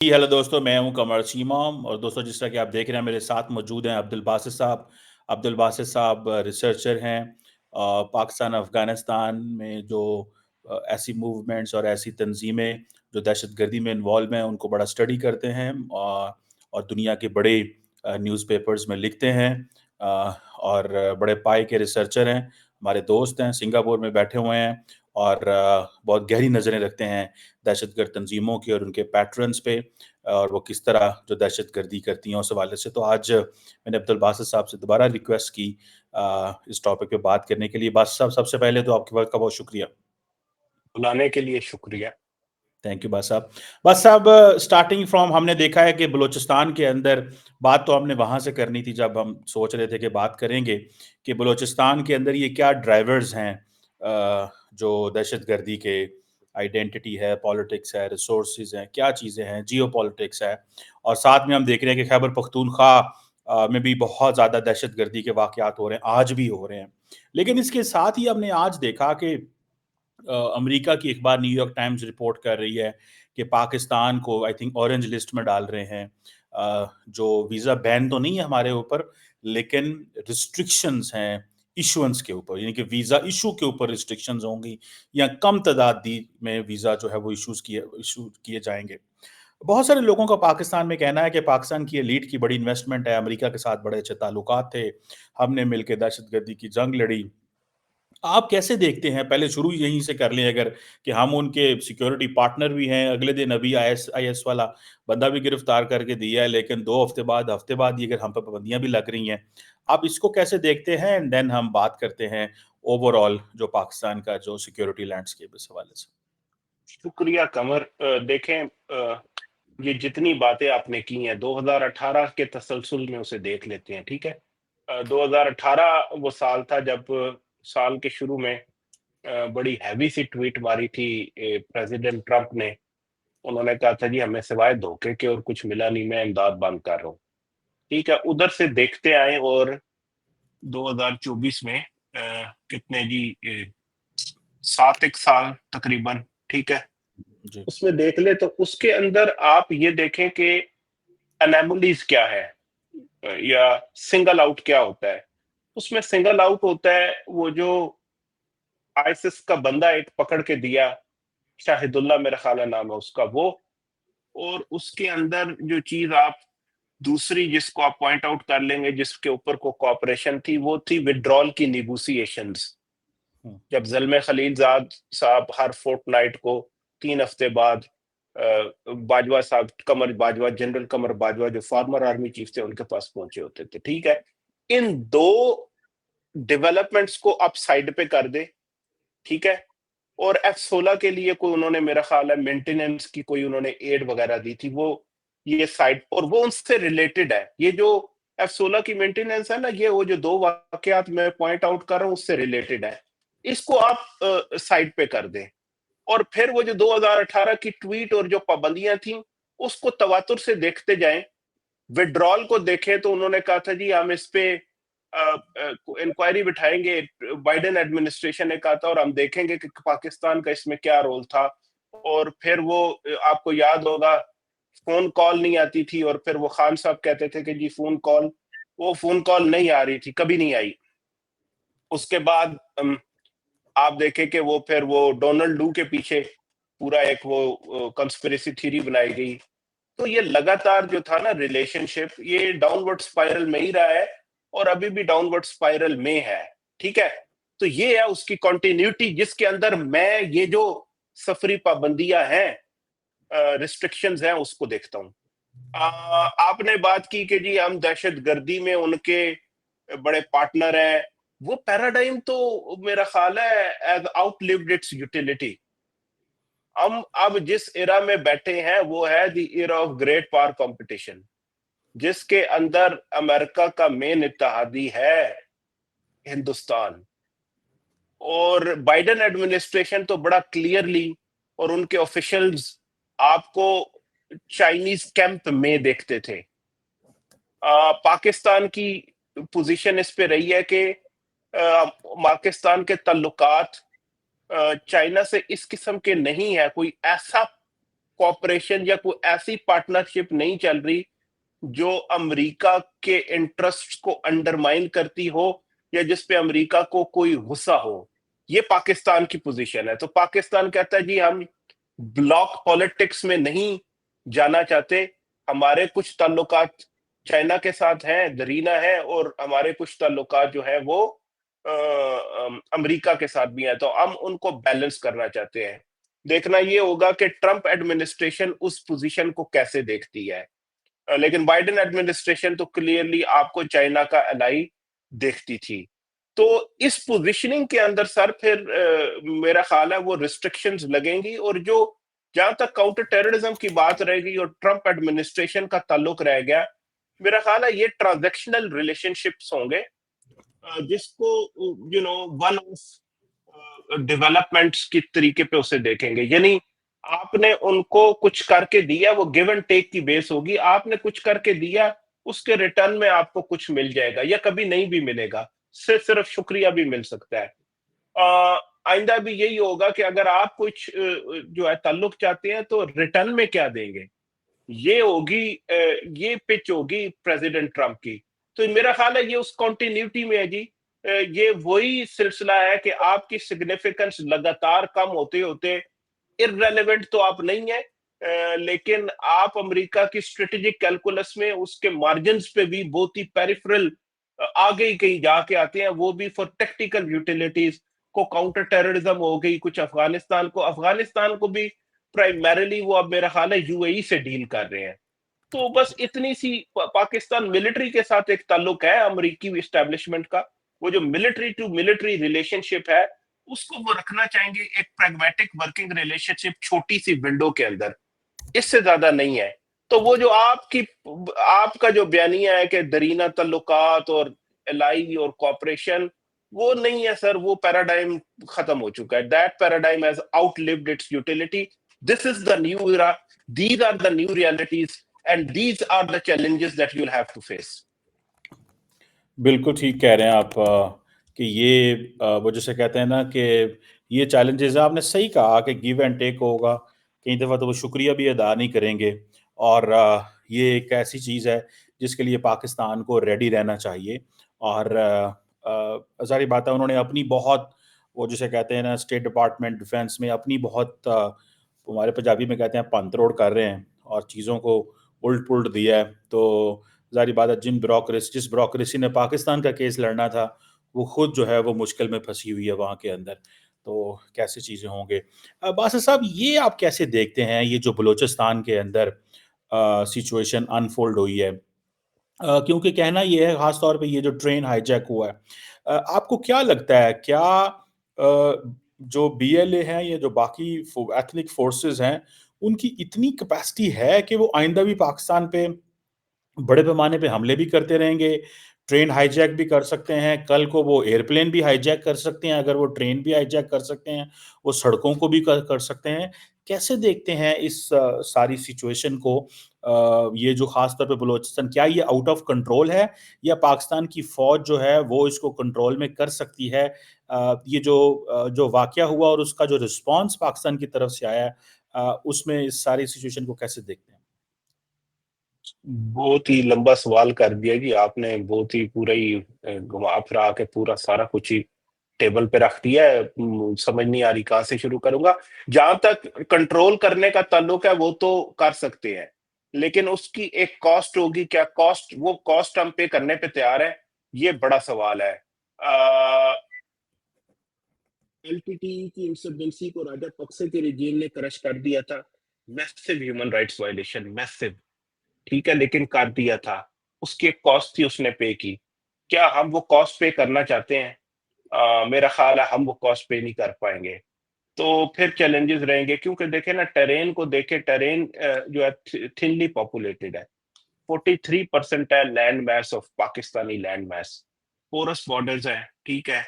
जी hello दोस्तों, मैं हूं कमर चीमाम और दोस्तों जिस तरह कि आप देख रहे हैं मेरे साथ मौजूद हैं अब्दुल बासित साहब। अब्दुल बासित साहब रिसर्चर हैं पाकिस्तान अफ़गानिस्तान में जो ऐसी मूवमेंट्स और ऐसी तंजीमें जो दहशतगर्दी में इन्वॉल्व हैं उनको बड़ा स्टडी करते हैं और दुनिया के बड़े न्यूज़पेपर्स में लिखते हैं और बड़े पाए के रिसर्चर हैं। हमारे दोस्त हैं, सिंगापुर में बैठे हुए हैं और बहुत गहरी नज़रें रखते हैं दहशतगर्द तंजीमों की और उनके पैटर्न्स पे और वो किस तरह जो दहशतगर्दी करती हैं उस हवाले से। तो आज मैंने अब्दुल बासित साहब से दोबारा रिक्वेस्ट की इस टॉपिक पे बात करने के लिए। बासित साहब, सबसे पहले तो आपके वक्त का बहुत शुक्रिया। बुलाने के लिए शुक्रिया। थैंक यू बासित साहब। बासित साहब, स्टार्टिंग फ्रॉम हमने देखा है कि बलूचिस्तान के अंदर बात तो हमने वहाँ से करनी थी जब हम सोच रहे थे कि बात करेंगे कि बलूचिस्तान के अंदर ये क्या ड्राइवर्स हैं जो दहशतगर्दी के आइडेंटिटी है, पॉलिटिक्स है, रिसोर्सेज हैं, क्या चीज़ें हैं, जियो पॉलिटिक्स है और साथ में हम देख रहे हैं कि खैबर पख्तूनख्वा में भी बहुत ज़्यादा दहशतगर्दी के वाक़यात हो रहे हैं, आज भी हो रहे हैं। लेकिन इसके साथ ही हमने आज देखा कि अमेरिका की अखबार न्यूयॉर्क टाइम्स रिपोर्ट कर रही है कि पाकिस्तान को आई थिंक ऑरेंज लिस्ट में डाल रहे हैं। जो वीज़ा बैन तो नहीं है हमारे ऊपर, लेकिन रिस्ट्रिक्शंस हैं इशुएंस के ऊपर, यानी कि वीज़ा इशू के ऊपर रिस्ट्रिक्शंस होंगी या कम तादादी में वीज़ा जो है वो इशू किए जाएंगे। बहुत सारे लोगों का पाकिस्तान में कहना है कि पाकिस्तान की एलीट की बड़ी इन्वेस्टमेंट है, अमेरिका के साथ बड़े अच्छे ताल्लुकात थे, हमने मिलकर दहशतगर्दी की जंग लड़ी। आप कैसे देखते हैं? पहले शुरू यहीं से कर लें अगर, कि हम उनके सिक्योरिटी पार्टनर भी हैं। अगले दिन अभी आईएस वाला बंदा भी गिरफ्तार करके दिया है, लेकिन 2 हफ्ते बाद ये अगर हम पे पाबंदियाँ भी लग रही हैं। आप इसको कैसे देखते हैं? एंड देन हम बात करते हैं ओवरऑल जो पाकिस्तान का जो सिक्योरिटी लैंडस्केप इस हवाले से। शुक्रिया कमर। देखें, ये जितनी बातें आपने की हैं 2018 के तसलसल में उसे देख लेते हैं, ठीक है। 2018 वो साल था जब साल के शुरू में बड़ी हैवी सी ट्वीट मारी थी प्रेसिडेंट ट्रंप ने। उन्होंने कहा था जी हमें सिवाय धोखे के और कुछ मिला नहीं, मैं इमदाद बंद कर रहा हूँ। ठीक है, उधर से देखते आए और 2024 में कितने जी 7 एक साल तकरीबन, ठीक है, जी। उसमें देख ले तो उसके अंदर आप ये देखें कि एनामलीज क्या है या सिंगल आउट क्या होता है। उसमें सिंगल आउट होता है वो जो आईसिस का बंदा एक पकड़ के दिया, शाहिदुल्लाह मेरा ख्याल है नाम है उसका वो। और उसके अंदर जो चीज आप दूसरी जिसको आप पॉइंट आउट कर लेंगे जिसके ऊपर को कॉपरेशन थी वो थी विड्रॉल की निगोसिएशंस। हुँ, जब ज़ल्मे खलीलज़ाद साहब हर फोर्टनाइट को 3 हफ्ते बाद बाजवा साहब, कमर बाजवा, जनरल कमर बाजवा जो फॉर्मर आर्मी चीफ थे उनके पास पहुंचे होते थे, ठीक है। इन दो डेवलपमेंट्स को आप साइड पे कर दे, ठीक है। और F-16 के लिए कोई उन्होंने मेरा ख्याल है मेंटेनेंस की कोई उन्होंने एड वगैरह दी थी, वो ये साइड और वो उनसे रिलेटेड है। ये जो F-16 की मेंटेनेंस है ना, ये वो जो 2 वाकयात मैं पॉइंट आउट कर रहा हूँ उससे रिलेटेड है। इसको आप साइड पे कर दें और फिर वो जो 2018 की ट्वीट और जो पाबंदियां थी उसको तवातुर से देखते जाएं। विड्रॉल को देखें तो उन्होंने कहा था जी हम इस पे इंक्वायरी बिठाएंगे, बाइडेन एडमिनिस्ट्रेशन ने कहा था, और हम देखेंगे कि पाकिस्तान का इसमें क्या रोल था। और फिर वो आपको याद होगा फोन कॉल नहीं आती थी और फिर वो खान साहब कहते थे कि जी फोन कॉल, वो फोन कॉल नहीं आ रही थी, कभी नहीं आई। उसके बाद आप देखें कि वो फिर वो डोनाल्ड लू के पीछे पूरा एक वो कंस्पिरेसी थ्योरी बनाई गई। तो ये लगातार जो था ना रिलेशनशिप, ये डाउनवर्ड स्पाइरल में ही रहा है और अभी भी डाउनवर्ड स्पाइरल में है, ठीक है। तो ये है उसकी कंटिन्यूटी जिसके अंदर मैं ये जो सफरी पाबंदियां हैं, रिस्ट्रिक्शंस हैं, उसको देखता हूँ। आपने बात की कि जी हम दहशतगर्दी में उनके बड़े पार्टनर हैं। वो पैराडाइम तो मेरा ख्याल है एज आउटलिव्ड इट्स यूटिलिटी। हम अब जिस एरा में बैठे हैं वो है the era of great power competition, जिसके अंदर अमेरिका का मेन इत्तेहादी है हिंदुस्तान। और बाइडेन एडमिनिस्ट्रेशन तो बड़ा क्लियरली और उनके ऑफिशियल्स आपको चाइनीज कैंप में देखते थे। पाकिस्तान की पोजीशन इस पे रही है कि पाकिस्तान के ताल्लुकात चाइना से इस किस्म के नहीं है, कोई ऐसा कोऑपरेशन या कोई ऐसी पार्टनरशिप नहीं चल रही जो अमेरिका के इंटरेस्ट्स को अंडरमाइन करती हो या जिस पे अमेरिका को कोई गुस्सा हो। ये पाकिस्तान की पोजीशन है। तो पाकिस्तान कहता है जी हम ब्लॉक पॉलिटिक्स में नहीं जाना चाहते, हमारे कुछ ताल्लुकात चाइना के साथ हैं, दरीना है, और हमारे कुछ ताल्लुकात जो है वो अमेरिका के साथ भी हैं, तो हम उनको बैलेंस करना चाहते हैं। देखना ये होगा कि ट्रंप एडमिनिस्ट्रेशन उस पोजीशन को कैसे देखती है। लेकिन बाइडेन एडमिनिस्ट्रेशन तो क्लियरली आपको चाइना का एलाई देखती थी। तो इस पोजीशनिंग के अंदर सर फिर मेरा ख्याल है वो रिस्ट्रिक्शंस लगेंगी, और जो जहां तक काउंटर टेररिज्म की बात रहेगी और ट्रंप एडमिनिस्ट्रेशन का ताल्लुक रह गया, मेरा ख्याल है ये ट्रांजैक्शनल रिलेशनशिप्स होंगे जिसको वन ऑफ डेवलपमेंट्स की तरीके पे उसे देखेंगे। यानी आपने उनको कुछ करके दिया, वो गिव एंड टेक की बेस होगी। आपने कुछ करके दिया, उसके रिटर्न में आपको कुछ मिल जाएगा या कभी नहीं भी मिलेगा, सिर्फ शुक्रिया भी मिल सकता है। आइंदा भी यही होगा कि अगर आप कुछ जो है ताल्लुक चाहते हैं तो रिटर्न में क्या देंगे, ये होगी ये पिच होगी प्रेसिडेंट ट्रंप की। तो मेरा ख्याल है ये उस कॉन्टिन्यूटी में है जी। ये वही सिलसिला है कि आपकी सिग्निफिकेंस लगातार कम होते होते इररेलेवेंट तो आप नहीं है, लेकिन आप अमेरिका की स्ट्रेटेजिक कैलकुलस में उसके मार्जिन्स पे भी बहुत ही पेरिफेरल आगे ही कहीं जाके आते हैं, वो भी फॉर टेक्टिकल यूटिलिटीज को। काउंटर टेररिज्म हो गई कुछ, अफगानिस्तान को भी प्राइमरीली वो अब मेरा ख्याल है यूएई से डील कर रहे हैं। तो बस इतनी सी पाकिस्तान मिलिट्री के साथ एक ताल्लुक है अमेरिकी एस्टेब्लिशमेंट का, वो जो मिलिट्री टू मिलिट्री रिलेशनशिप है उसको वो रखना चाहेंगे एक प्रैग्मेटिक वर्किंग रिलेशनशिप छोटी सी विंडो के अंदर, इससे ज्यादा नहीं है। तो वो जो आपका जो बयानिया है कि दरीना तल्लुकात और एलाई और कॉपरेशन, वो नहीं है सर, वो पैराडाइम खत्म हो चुका है। That paradigm has outlived its utility. This is the new era, these are the new realities and these are the challenges that you will have to face. बिल्कुल ठीक कह रहे हैं आप कि ये वो जैसे कहते हैं ना कि ये चैलेंजेस है। आपने सही कहा कि गिव एंड टेक होगा, कई दफ़ा तो वो शुक्रिया भी अदा नहीं करेंगे, और ये एक ऐसी चीज़ है जिसके लिए पाकिस्तान को रेडी रहना चाहिए। और ज़ाहिर बात है उन्होंने अपनी बहुत वो जिसे कहते हैं ना स्टेट डिपार्टमेंट डिफेंस में अपनी बहुत हमारे पंजाबी में कहते हैं पंतरोड़ कर रहे हैं और चीज़ों को उल्ट पुल्ट दिया है। तो ज़ाहिर बात है जिस ब्यूरोक्रेसी ने पाकिस्तान का केस लड़ना था, वो खुद जो है वो मुश्किल में फंसी हुई है वहाँ के अंदर। तो कैसी चीज़ें होंगे। बासर साहब, ये आप कैसे देखते हैं ये जो बलूचिस्तान के अंदर सिचुएशन अनफोल्ड हुई है? क्योंकि कहना ये है ख़ास तौर पे ये जो ट्रेन हाईजैक हुआ है, आपको क्या लगता है क्या जो बीएलए हैं या जो बाकी एथनिक फोर्सेस हैं, उनकी इतनी कैपेसिटी है कि वो आइंदा भी पाकिस्तान पे बड़े पैमाने पे हमले भी करते रहेंगे, ट्रेन हाईजैक भी कर सकते हैं, कल को वो एयरप्लेन भी हाईजैक कर सकते हैं, अगर वो ट्रेन भी हाईजैक कर सकते हैं, वो सड़कों को भी कर सकते हैं। कैसे देखते हैं इस सारी सिचुएशन को? ये जो ख़ास तौर पे बलूचिस्तान, क्या ये आउट ऑफ कंट्रोल है या पाकिस्तान की फ़ौज जो है वो इसको कंट्रोल में कर सकती है? ये जो वाक़या हुआ और उसका जो रिस्पॉन्स पाकिस्तान की तरफ से आया है, उसमें इस सारी सिचुएशन को कैसे देखते हैं? बहुत ही लंबा सवाल कर दिया जी आपने, बहुत ही पूरा ही घुमा फिरा के पूरा सारा कुछ ही टेबल पे रख दिया है। समझ नहीं आ रही कहाँ से शुरू करूंगा। जहां तक कंट्रोल करने का ताल्लुक है वो तो कर सकते हैं, लेकिन उसकी एक कॉस्ट होगी। क्या कॉस्ट, वो कॉस्ट हम पे करने पे तैयार है, ये बड़ा सवाल है। एलटीटी की इंसर्जेंसी को राजा पक्से के रिजीम ने क्रश कर दिया था। Massive human rights violation, massive, ठीक है, लेकिन कर दिया था। उसकी एक कॉस्ट थी, उसने पे की। क्या हम वो कॉस्ट पे करना चाहते हैं? मेरा ख्याल है हम वो कॉस्ट पे नहीं कर पाएंगे। तो फिर चैलेंजेस रहेंगे, क्योंकि देखें ना, टेरेन को देखें, टेरेन जो है थिनली पॉपुलेटेड है। 43% है land mass of Pakistani land mass. Porous borders है, ठीक है,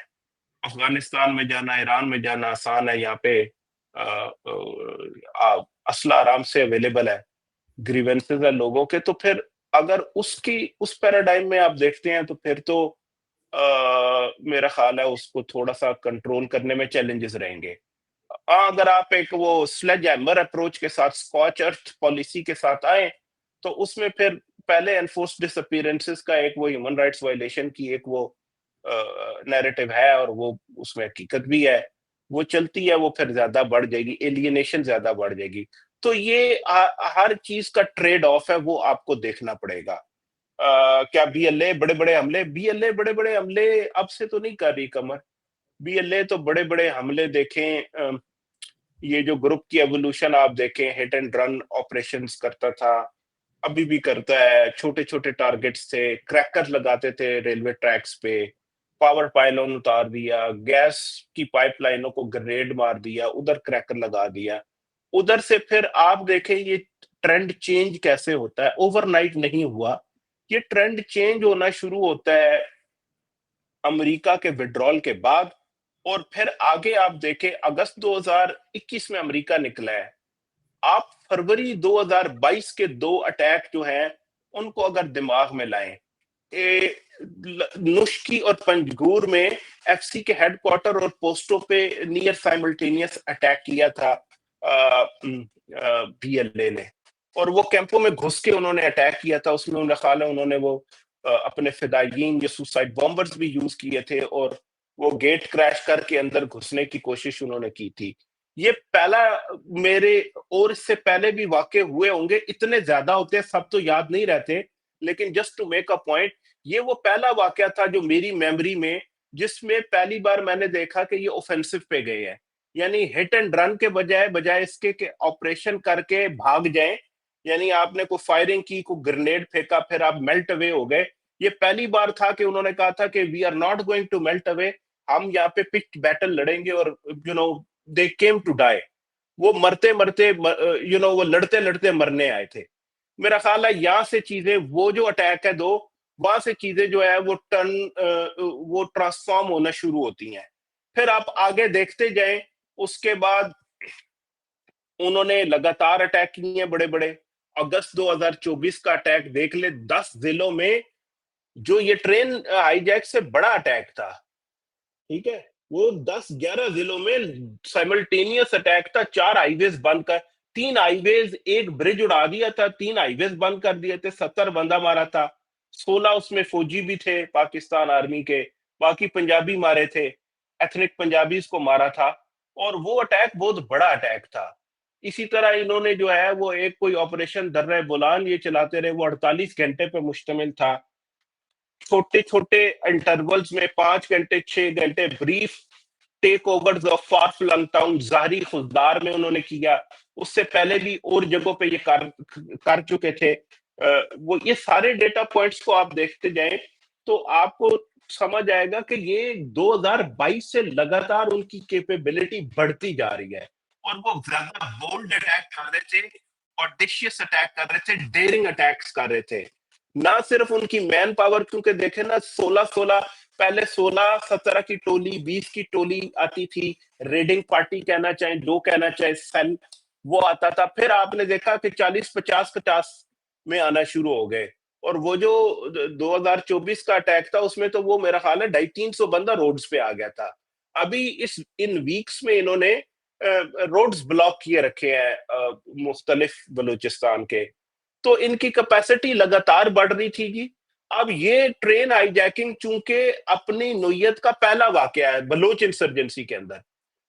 अफगानिस्तान में जाना, ईरान में जाना आसान है। यहाँ पे असला आराम से अवेलेबल है, ग्रीवेंसेस है लोगों के। तो फिर अगर उस पैराडाइम में आप देखते हैं तो फिर तो मेरा ख्याल है उसको थोड़ा सा कंट्रोल करने में चैलेंजेस रहेंगे। हाँ, अगर आप एक वो स्लेज हैमर अप्रोच के साथ, स्कॉच अर्थ पॉलिसी के साथ आए, तो उसमें फिर पहले एनफोर्स्ड डिसअपीयरेंसेस का एक वो ह्यूमन राइट्स वायलेशन की एक वो नैरेटिव है, और वो उसमें हकीकत भी है, वो चलती है, वो फिर ज्यादा बढ़ जाएगी, एलियनेशन ज्यादा बढ़ जाएगी। तो ये हर चीज का ट्रेड ऑफ है, वो आपको देखना पड़ेगा। क्या बीएलए बड़े बड़े हमले, बीएलए बड़े बड़े हमले अब से तो नहीं कर रही कमर। बीएलए तो बड़े बड़े हमले देखें, ये जो ग्रुप की एवोल्यूशन आप देखें, हिट एंड रन ऑपरेशंस करता था, अभी भी करता है, छोटे छोटे टारगेट्स थे, क्रैकर लगाते थे रेलवे ट्रैक्स पे, पावर पाइलोन उतार दिया, गैस की पाइपलाइनों को ग्रेनेड मार दिया, उधर क्रैकर लगा दिया। उधर से फिर आप देखें ये ट्रेंड चेंज कैसे होता है, ओवरनाइट नहीं हुआ। ये ट्रेंड चेंज होना शुरू होता है अमेरिका के विड्रॉल के बाद, और फिर आगे आप देखें अगस्त 2021 में अमेरिका निकला है। आप फरवरी 2022 के 2 अटैक जो हैं, उनको अगर दिमाग में लाएं, नुश्की और पंजगूर में एफसी के हेडक्वार्टर और पोस्टों पे नियर साइमल्टेनियस अटैक किया था बीएलए ने, और वो कैंपों में घुस के उन्होंने अटैक किया था। उसमें उन्हें ख्याल है उन्होंने वो अपने फिदायीन या सुसाइड बॉम्बर्स भी यूज किए थे, और वो गेट क्रैश करके अंदर घुसने की कोशिश उन्होंने की थी। ये पहला मेरे, और इससे पहले भी वाकये हुए होंगे, इतने ज्यादा होते हैं सब तो याद नहीं रहते, लेकिन just to make a point, ये वो पहला वाकया था जो मेरी मेमोरी में, जिसमें पहली बार मैंने देखा कि ये ऑफेंसिव पे गए हैं। यानी हिट एंड रन के बजाय बजाय इसके कि ऑपरेशन करके भाग जाएं, यानी आपने को फायरिंग की, को ग्रेनेड फेंका, फिर आप मेल्ट अवे हो गए। ये पहली बार था कि उन्होंने कहा था कि we are not going to melt away, हम यहाँ पे पिच बैटल लड़ेंगे, और दे केम टू डाई। वो मरते मरते, वो लड़ते लड़ते मरने आए थे। मेरा ख्याल है यहाँ से चीजें, वो जो अटैक है 2, वहां से चीजें जो है वो ट्रांसफॉर्म होना शुरू होती हैं। फिर आप आगे देखते जाएं, उसके बाद उन्होंने लगातार अटैक किए हैं बड़े बड़े। अगस्त 2024 का अटैक देख ले, 10 जिलों में, जो ये ट्रेन हाईजैक से बड़ा अटैक था, ठीक है, वो 10-11 जिलों में साइमल्टेनियस अटैक था। 4 हाईवेज बंद कर, 3 हाईवेज, एक ब्रिज उड़ा दिया था, 3 हाईवेज बंद कर दिए थे, 70 बंदा मारा था। 16 उसमें फौजी भी थे पाकिस्तान आर्मी के, बाकी पंजाबी मारे थे, एथनिक पंजाबीज को मारा था, और वो अटैक बहुत बड़ा अटैक था। इसी तरह इन्होंने जो है वो एक कोई ऑपरेशन दर्रे बुलान ये चलाते रहे, वो 48 घंटे पे मुश्तमिल था। छोटे छोटे इंटरवल्स में 5 घंटे 6 घंटे brief take overs of far flung town Zehri Khuzdar में उन्होंने किया। उससे पहले भी और जगहों पे ये कर चुके थे। वो ये सारे डेटा पॉइंट्स को आप देखते जाएं, तो आपको समझ आएगा कि ये 2022 से लगातार उनकी कैपेबिलिटी बढ़ती जा रही है, और वो ज्यादा बोल्ड अटैक कर रहे थे, ऑडिशियस अटैक कर रहे थे, डेयरिंग अटैक्स कर रहे थे। ना सिर्फ उनकी मैन पावर, क्योंकि देखे ना 16 पहले 16-17 की टोली, 20 की टोली आती थी, रेडिंग पार्टी कहना चाहे, जो कहना चाहे, सेल वो आता था। फिर आपने देखा कि 40-50 में आना शुरू हो गए, और वो जो 2024 का अटैक था उसमें तो वो मेरा ख्याल है 250-300 बंदा रोड्स पे आ गया था। अभी इन वीक्स में इन्होंने रोड्स ब्लॉक किए रखे हैं मुख्तलिफ बलूचिस्तान के, तो इनकी कैपेसिटी लगातार बढ़ रही थी जी। अब ये ट्रेन हाईजैकिंग चूंकि अपनी नोयत का पहला वाकया है बलोच इंसर्जेंसी के अंदर,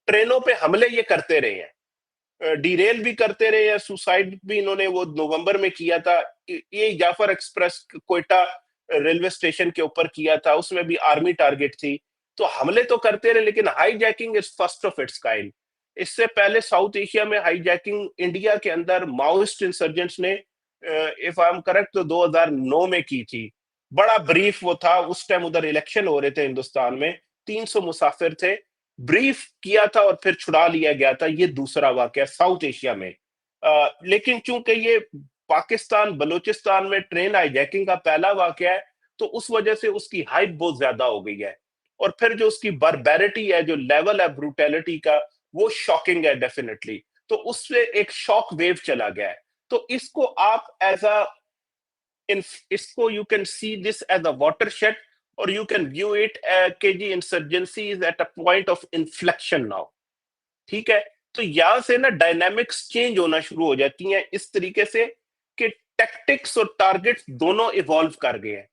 ट्रेनों पे हमले ये करते रहे हैं, डीरेल भी करते रहे हैं, सुसाइड भी इन्होंने वो नवंबर में किया था। ये Jaffar express Quetta railway station के ऊपर किया था, उसमें भी आर्मी टारगेट थी। तो हमले तो करते रहे, लेकिन hijacking is first of its kind. इससे पहले साउथ एशिया में हाईजैकिंग इंडिया के अंदर माओइस्ट इंसर्जेंट्स ने, इफ आई एम करेक्ट, तो 2009 में की थी। बड़ा ब्रीफ वो था, उस टाइम उधर इलेक्शन हो रहे थे हिंदुस्तान में, 300 मुसाफिर थे, ब्रीफ किया था और फिर छुड़ा लिया गया था। ये दूसरा वाकया साउथ एशिया में। लेकिन चूंकि ये पाकिस्तान बलूचिस्तान में ट्रेन हाईजैकिंग का पहला वाकया है, तो उस वजह से उसकी हाइप बहुत ज्यादा हो गई है, और फिर जो उसकी बारबैरिटी है, जो लेवल है ब्रूटैलिटी का, वो शॉकिंग है डेफिनेटली। तो उससे एक शॉक वेव चला गया है। तो इसको आप एज अ इसको you can see this as a watershed, or you can view it, KG insurgency is at a point of inflection now. ठीक है, تو یہاں سے نا ڈائنامکس چینج ہونا شروع ہو جاتی ہیں اس طریقے سے کہ ٹیکٹکس اور ٹارگٹس دونوں ایوالو کر گئے ہیں.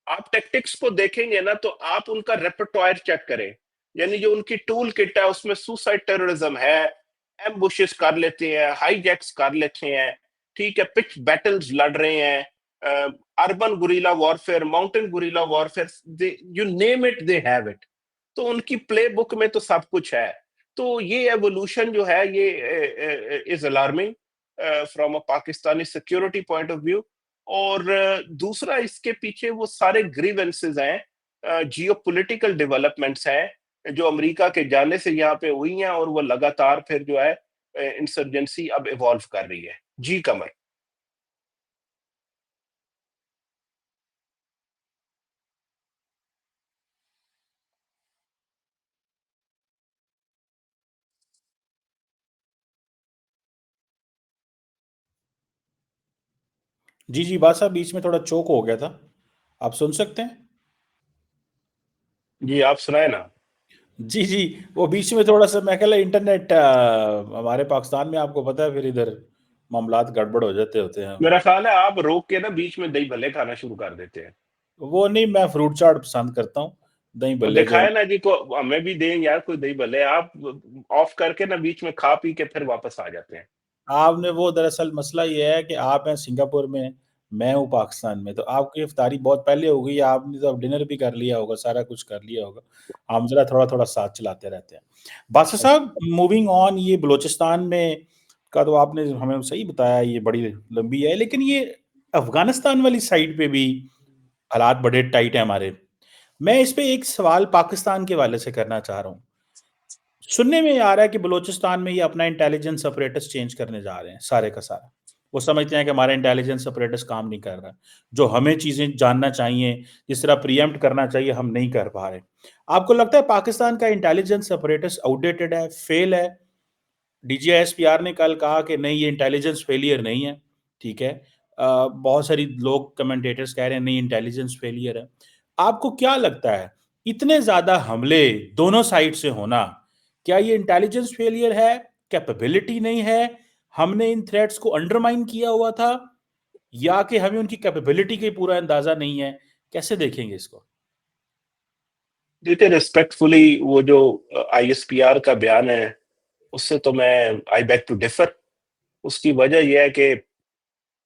آپ ٹیکٹکس کو دیکھیں گے نا تو آپ ان کا ریپرٹوائر چیک کریں, یعنی جو ان کی ٹول کٹ ہے اس میں سوسائڈ ٹیررزم ہے, ایمبوشز کر لیتے ہیں, ہائی جیکس کر لیتے ہیں, ٹھیک ہے, پچ بیٹلز لڑ رہے ہیں, urban guerrilla warfare, mountain guerrilla warfare, you name it they have it. تو ان کی پلے بک میں تو سب کچھ ہے. تو یہ ایوولوشن جو ہے یہ is alarming from a Pakistani security point of view. اور دوسرا اس کے پیچھے وہ سارے گریونسز ہیں, جیو پولیٹیکل ڈیولپمنٹس ہیں جو امریکہ کے جانے سے یہاں پہ ہوئی ہیں, اور وہ لگاتار پھر جو ہے انسرجنسی اب ایوالو کر رہی ہے. جی قمر. جی جی بات صاحب بیچ میں تھوڑا چوک ہو گیا تھا, آپ سن سکتے ہیں؟ جی آپ سنائیں نا. جی جی وہ بیچ میں تھوڑا سا میں کہہ رہا انٹرنیٹ ہمارے پاکستان میں آپ کو پتا ہے پھر ادھر معاملات گڑبڑ ہو جاتے ہوتے ہیں. میرا خیال ہے آپ روک کے نا بیچ میں دہی بھلے کھانا شروع کر دیتے ہیں. وہ نہیں, میں فروٹ چاٹ پسند کرتا ہوں, دہی وہ بلے جو دکھائے نا جی کو, ہمیں بھی دیں یار کوئی دہی بھلے. آپ آف کر کے نا بیچ میں کھا پی کے پھر واپس آ جاتے ہیں. آپ نے وہ دراصل مسئلہ یہ ہے کہ آپ ہیں سنگاپور میں ہوں پاکستان میں, تو آپ کی افطاری بہت پہلے ہو گئی, آپ نے تو ڈنر بھی کر لیا ہوگا, سارا کچھ کر لیا ہوگا, ہم ذرا تھوڑا تھوڑا ساتھ چلاتے رہتے ہیں. باسط صاحب موونگ آن, یہ بلوچستان میں کا تو آپ نے ہمیں صحیح بتایا, یہ بڑی لمبی ہے, لیکن یہ افغانستان والی سائڈ پہ بھی حالات بڑے ٹائٹ ہیں ہمارے. میں اس پہ ایک سوال پاکستان کے والے سے کرنا چاہ رہا ہوں. سننے میں آ رہا ہے کہ بلوچستان میں یہ اپنا انٹیلیجنس اپریٹس چینج کرنے جا رہے ہیں, سارے کا سارا. وہ سمجھتے ہیں کہ ہمارا انٹیلیجنس اپریٹس کام نہیں کر رہا, جو ہمیں چیزیں جاننا چاہیے, جس طرح پریمپٹ کرنا چاہیے, ہم نہیں کر پا رہے. آپ کو لگتا ہے پاکستان کا انٹیلیجنس اپریٹس آؤٹ ڈیٹڈ ہے, فیل ہے؟ D G S P R نے کل کہا کہ نہیں یہ انٹیلیجنس فیلئر نہیں ہے, ٹھیک ہے. بہت ساری لوگ کمنٹیٹرز کہہ رہے ہیں نہیں انٹیلیجنس فیلئر ہے. آپ کو کیا لگتا ہے اتنے زیادہ حملے دونوں سائڈ سے ہونا, کیا یہ انٹیلیجنس فیلئر ہے, کیپیبلٹی نہیں ہے, ہم نے ان تھریٹس کو انڈرمائن کیا ہوا تھا, یا کہ ہمیں ان کی کیپیبلٹی کا پورا اندازہ نہیں ہے؟ کیسے دیکھیں گے اس کو؟ دیتے ریسپیکٹفلی وہ جو آئی ایس پی آر کا بیان ہے اس سے تو میں آئی بیک ٹو ڈیفر. اس کی وجہ یہ ہے کہ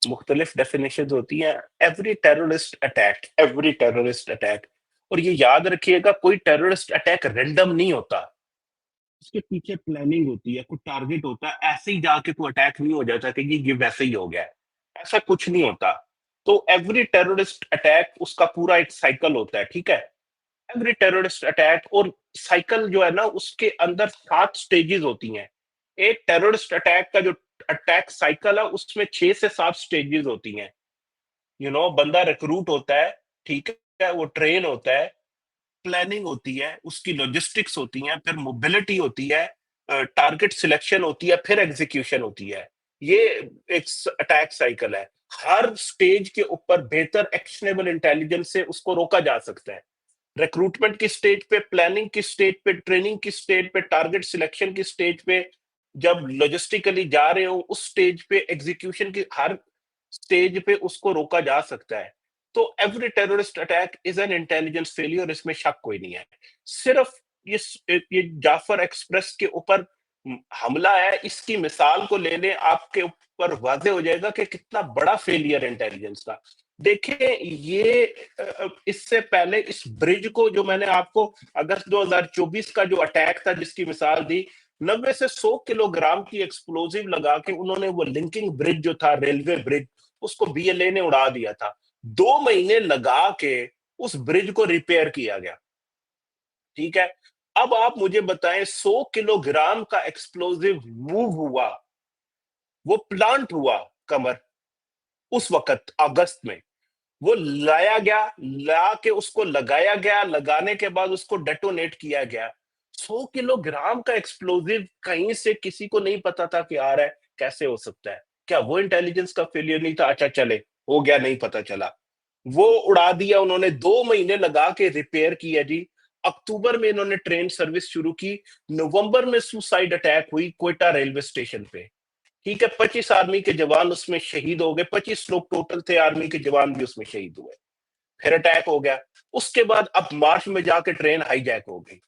مختلف ڈیفینیشنز ہوتی ہیں. ایوری ٹیررسٹ اٹیک, اور یہ یاد رکھیے گا کوئی ٹیررسٹ اٹیک رینڈم نہیں ہوتا, اس کے پیچھے پلاننگ ہوتی ہے, کوئی ٹارگٹ ہوتا ہے. ایسے ہی جا کے کوئی اٹیک نہیں ہو جاتا کہ یہ ویسے ہی ہو گیا, ایسا کچھ نہیں ہوتا. تو ایوری ٹیررسٹ اٹیک اس کا پورا ایک سائیکل ہوتا ہے, ٹھیک ہے. ایوری ٹیررسٹ اٹیک, اور سائیکل جو ہے نا اس کے اندر 7 سٹیجز ہوتی ہیں. ایک ٹیررسٹ اٹیک کا جو اٹیک سائیکل ہے اس میں 6 سے 7 سٹیجز ہوتی ہیں. بندہ ریکروٹ ہوتا ہے, ٹھیک ہے, وہ ٹرین ہوتا ہے, پلاننگ ہوتی ہے, اس کی لاجسٹکس ہوتی ہیں, پھر موبلٹی ہوتی ہے, ٹارگٹ سلیکشن ہوتی ہے, پھر ایگزیکیوشن ہوتی ہے. یہ ایک اٹیک سائیکل ہے. ہر سٹیج کے اوپر بہتر ایکشنیبل انٹیلیجنس سے اس کو روکا جا سکتا ہے. ریکروٹمنٹ کی سٹیج پہ, پلاننگ کی سٹیج پہ, ٹریننگ کی سٹیج پہ, ٹارگٹ سلیکشن کی سٹیج پہ, جب لاجسٹیکلی جا رہے ہوں اس سٹیج پہ, ایگزیکیوشن کی ہر سٹیج پہ اس کو روکا جا سکتا ہے. تو every terrorist attack is an intelligence failure, اس میں شک کوئی نہیں ہے. صرف یہ جعفر ایکسپریس کے اوپر حملہ ہے, اس کی مثال کو لے لیں, آپ کے اوپر واضح ہو جائے گا کہ کتنا بڑا فیلئر انٹیلیجنس کا. دیکھیں یہ اس سے پہلے اس برج کو, جو میں نے آپ کو اگست 2024 کا جو اٹیک تھا جس کی مثال دی, 90 سے 100 کلو گرام کی ایکسپلوزیو لگا کے انہوں نے وہ لنکنگ برج جو تھا, ریلوے برج, اس کو بی ایل اے نے اڑا دیا تھا. 2 مہینے لگا کے اس برج کو ریپیئر کیا گیا, ٹھیک ہے. اب آپ مجھے بتائیں 100 کلو گرام کا ایکسپلوزیو موو ہوا, وہ پلانٹ ہوا قمر اس وقت اگست میں, وہ لایا گیا, لا کے اس کو لگایا گیا, لگانے کے بعد اس کو ڈیٹونیٹ کیا گیا. 100 کلو گرام کا ایکسپلوزیو کہیں سے کسی کو نہیں پتا تھا کہ آ رہا ہے, کیسے ہو سکتا ہے؟ کیا وہ انٹیلیجنس کا فیلئر نہیں تھا؟ اچھا چلے ہو گیا, نہیں پتا چلا, وہ اڑا دیا انہوں نے. 2 مہینے لگا کے ریپیئر کیا جی. अक्टूबर में इन्होंने ट्रेन सर्विस शुरू की, नवंबर में सुसाइड अटैक हुई क्वेटा रेलवे स्टेशन पे, ठीक है। 25 आर्मी के जवान उसमें शहीद हो गए, 25 लोग टोटल थे, आर्मी के जवान भी उसमें शहीद हुए। फिर अटैक हो गया, उसके बाद अब मार्च में जाके ट्रेन हाईजैक हो गई।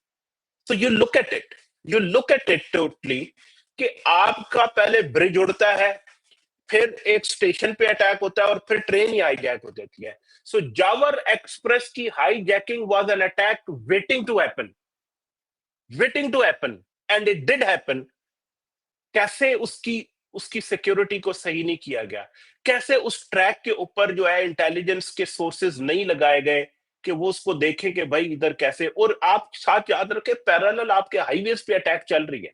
तो you look at it totally कि आपका पहले ब्रिज उड़ता है, फिर एक स्टेशन पे अटैक होता है और फिर ट्रेन ही हाईजैक हो जाती है। सो जावर एक्सप्रेस की hijacking was an attack waiting to happen and it did happen. कैसे उसकी उसकी सिक्योरिटी को सही नहीं किया गया, कैसे उस ट्रैक के ऊपर जो है इंटेलिजेंस के सोर्सेज नहीं लगाए गए कि वो उसको देखें कि भाई इधर कैसे। और आप साथ याद रखें, पैरेलल आपके हाईवेज पे अटैक चल रही है,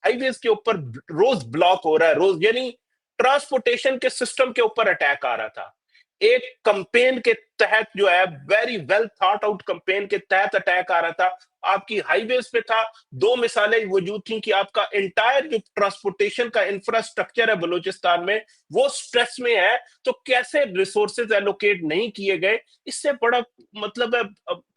हाईवेज के ऊपर रोज ब्लॉक हो रहा है, रोज यानी ट्रांसपोर्टेशन के सिस्टम के ऊपर अटैक आ रहा था। एक कंपेन के तहत जो है, very well thought out campaign के तहत अटैक आ रहा था, आपकी हाईवेज पे था। दो मिसालें वजूद थी कि आपका इंटायर जो ट्रांसपोर्टेशन का इंफ्रास्ट्रक्चर है बलूचिस्तान में वो स्ट्रेस में है। तो कैसे रिसोर्सेज एलोकेट नहीं किए गए, इससे बड़ा मतलब है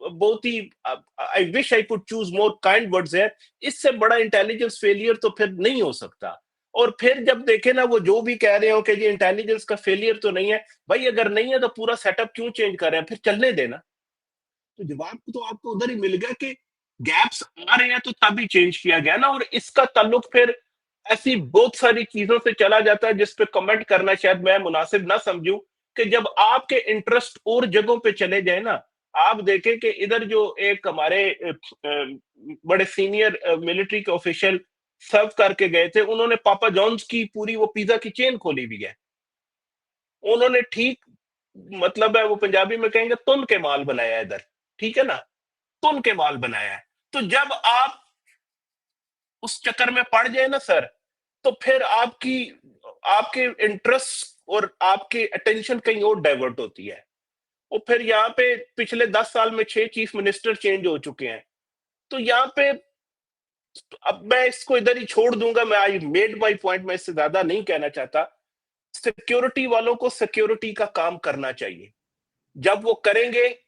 बहुत ही, I wish I could choose more kind words है, इससे बड़ा इंटेलिजेंस फेलियर तो फिर नहीं हो सकता। और फिर जब देखे ना, वो जो भी कह रहे हो कि ये इंटेलिजेंस का फेलियर तो नहीं है, भाई अगर नहीं है तो पूरा सेटअप क्यों चेंज कर रहे हैं, फिर चलने देना। तो जवाब तो आपको उधर ही मिल गया कि गैप्स आ रहे हैं तो तभी चेंज किया गया ना। और इसका ताल्लुक फिर ऐसी बहुत सारी चीजों से चला जाता है जिस पे कमेंट करना शायद मैं मुनासिब ना समझूं, कि जब आपके इंटरेस्ट और जगहों पे चले जाए ना, आप देखें कि इधर जो एक हमारे बड़े सीनियर मिलिट्री के ऑफिशियल सर्व करके गए थे, उन्होंने पापा जॉन्स की पूरी वो पिज्जा की चेन खोली भी है। उन्होंने ठीक मतलब है वो पंजाबी में कहेंगे तुन के माल बनाया है इधर, ठीक है ना, तुन के माल बनाया है। तो जब आप उस चक्कर में पड़ जाए ना सर, तो फिर आपकी आपके इंटरेस्ट और आपकी अटेंशन कहीं और डाइवर्ट होती है। और फिर यहाँ पे पिछले 10 साल में 6 चीफ मिनिस्टर चेंज हो चुके हैं। तो यहाँ पे अब मैं इसको इधर ही छोड़ दूंगा, मैं आई मेड माई पॉइंट, मैं इससे ज्यादा नहीं कहना चाहता। सिक्योरिटी वालों को सिक्योरिटी का काम करना चाहिए, जब वो करेंगे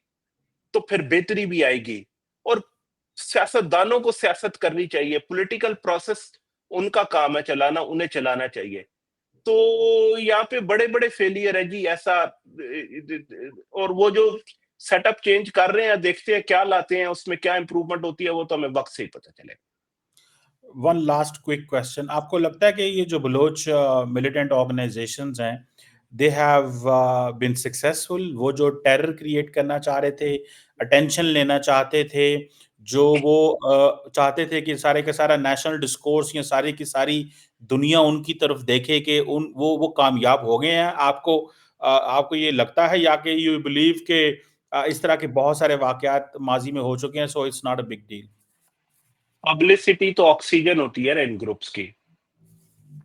तो फिर बेहतरी भी आएगी। और सियासतदानों को सियासत करनी चाहिए, पॉलिटिकल प्रोसेस उनका काम है चलाना, उन्हें चलाना चाहिए। तो यहाँ पे बड़े बड़े फेलियर है जी ऐसा। और वो जो सेटअप चेंज कर रहे हैं, देखते हैं क्या लाते हैं, उसमें क्या इंप्रूवमेंट होती है, वो तो हमें वक्त से ही पता चलेगा। वन लास्ट क्विक क्वेश्चन, आपको लगता है कि ये जो बलोच मिलिटेंट ऑर्गेनाइजेशंस हैं, दे हैव बीन सक्सेसफुल? वो जो टेरर क्रिएट करना चाह रहे थे, अटेंशन लेना चाहते थे, जो वो चाहते थे कि सारे का सारा नेशनल डिस्कोर्स या सारी की सारी दुनिया उनकी तरफ देखे, कि वो कामयाब हो गए हैं? आपको ये लगता है, या कि यू बिलीव के इस तरह के बहुत सारे वाकयात माजी में हो चुके हैं, so it's not a big deal? Publicity तो ऑक्सीजन होती है ना इन ग्रुप्स की।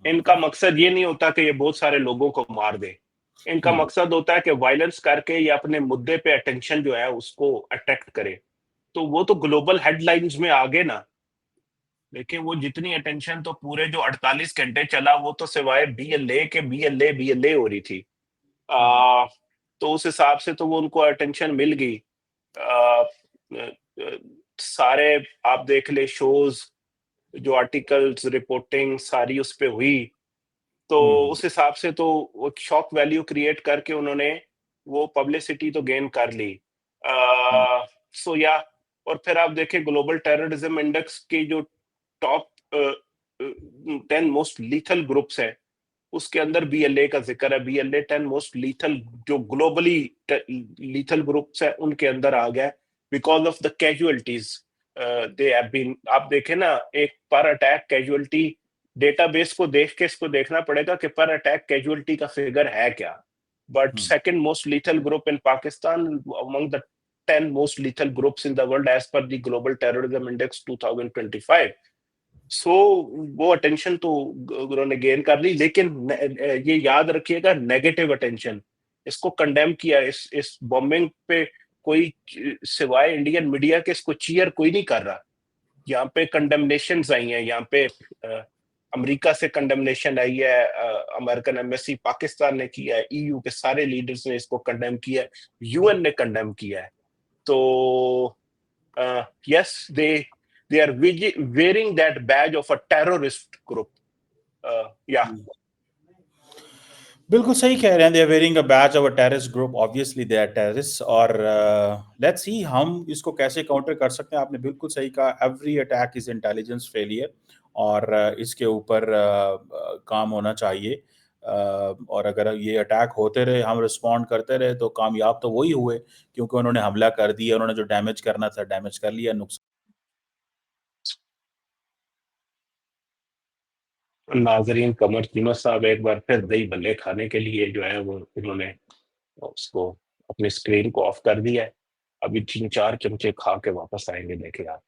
इनका मकसद ये नहीं होता कि ये बहुत सारे लोगों को मार दे, इनका मकसद होता है कि वायलेंस करके ये अपने मुद्दे पे अटेंशन जो है उसको अट्रैक्ट करे। तो वो तो ग्लोबल हेडलाइंस में आ गए ना, लेकिन वो जितनी अटेंशन तो पूरे जो 48 घंटे चला, वो तो सिवाय बीएलए के बीएलए हो रही थी। तो उस हिसाब से तो वो उनको अटेंशन मिल गई। आ, सारे आप देख ले शोज, जो आर्टिकल्स रिपोर्टिंग सारी उस पे हुई, तो उस हिसाब से तो वो शॉक वैल्यू क्रिएट करके उन्होंने वो पब्लिसिटी तो गेन कर ली। सो या, और फिर आप देखें ग्लोबल टेररिज्म इंडेक्स की जो टॉप 10 मोस्ट लीथल ग्रुप्स है, उसके अंदर बीएलए का जिक्र है। बीएलए 10 मोस्ट लीथल जो ग्लोबली लीथल ग्रुप्स है उनके अंदर आ गया, because of the casualties they have been. आप देखें ना, एक पर अटैक कैजुअलिटी डेटाबेस को देख के इसको देखना पड़ेगा कि पर अटैक कैजुअलिटी का फिगर है क्या। But second most lethal group in Pakistan among the 10 most lethal groups in the world as per the Global Terrorism Index 2025। सो वो अटेंशन तो उन्होंने गेन कर ली, लेकिन ये याद रखिएगा नेगेटिव अटेंशन, इसको कंडेम किया, इस बॉम्बिंग पे कोई सिवाय इंडियन मीडिया के इसको चीयर कोई नहीं कर रहा। यहाँ पे कंडेमनेशन आई हैं, यहाँ पे अमेरिका से कंडेमनेशन आई है, अमेरिकन एम्बेसी पाकिस्तान ने किया है, ईयू के सारे लीडर्स ने इसको कंडेम किया है, यूएन ने कंडेम किया है। तो yes, they are wearing that badge of a terrorist group. Yeah. बिल्कुल सही कह रहे हैं, they are wearing a badge of a terrorist group, obviously they are terrorist. और लेट्स सी हम इसको कैसे काउंटर कर सकते हैं। आपने बिल्कुल सही कहा, every attack is intelligence failure, और इसके ऊपर काम होना चाहिए। और अगर ये अटैक होते रहे, हम रिस्पॉन्ड करते रहे, तो कामयाब तो वही हुए, क्योंकि उन्होंने हमला कर दिया, उन्होंने जो डैमेज करना था डैमेज कर लिया, नुकसान। नाजरीन, कमर कीमत साहब एक बार फिर दही भल्ले खाने के लिए जो है वो उन्होंने उसको अपनी स्क्रीन को ऑफ कर दिया है। अभी 3-4 चमचे खा के वापस आएंगे, देखे आप।